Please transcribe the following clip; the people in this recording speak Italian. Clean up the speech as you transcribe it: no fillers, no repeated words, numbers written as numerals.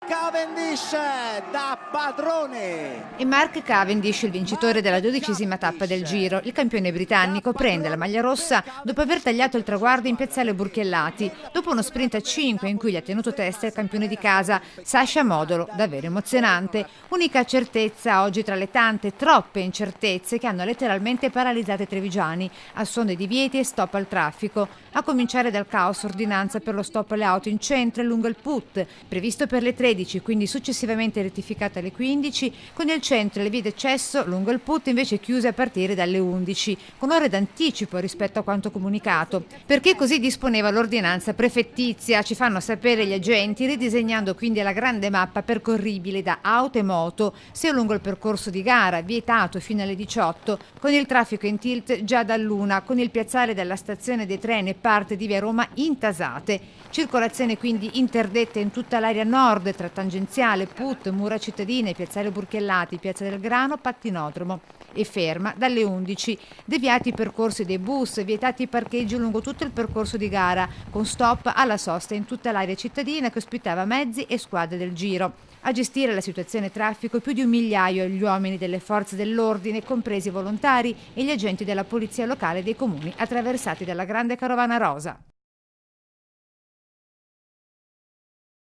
Cavendish da padrone. E Mark Cavendish, il vincitore della 12ª tappa del Giro, il campione britannico, prende la maglia rossa dopo aver tagliato il traguardo in piazzale Burchiellati, dopo uno sprint a 5 in cui gli ha tenuto testa il campione di casa, Sasha Modolo, davvero emozionante. Unica certezza oggi tra le tante, troppe incertezze che hanno letteralmente paralizzato i trevigiani, a suon dei divieti e stop al traffico, a cominciare dal caos ordinanza per lo stop alle auto in centro e lungo il put, previsto per le 13, quindi successivamente rettificata alle 15, con il centro e le vie d'accesso lungo il put invece chiuse a partire dalle 11, con ore d'anticipo rispetto a quanto comunicato, perché così disponeva l'ordinanza prefettizia, ci fanno sapere gli agenti, ridisegnando quindi la grande mappa percorribile da auto e moto, sia lungo il percorso di gara, vietato fino alle 18, con il traffico in tilt già dall'1, con il piazzale della stazione dei treni e parte di via Roma intasate. Circolazione quindi interdetta in tutta l'area nord tra tangenziale, put, mura cittadine, piazzale Burchiellati, piazza del Grano, pattinodromo, e ferma dalle 11. Deviati i percorsi dei bus, vietati i parcheggi lungo tutto il percorso di gara, con stop alla sosta in tutta l'area cittadina che ospitava mezzi e squadre del Giro. A gestire la situazione traffico più di 1 migliaio gli uomini delle forze dell'ordine, compresi i volontari e gli agenti della polizia locale dei comuni attraversati dalla grande carovana rosa.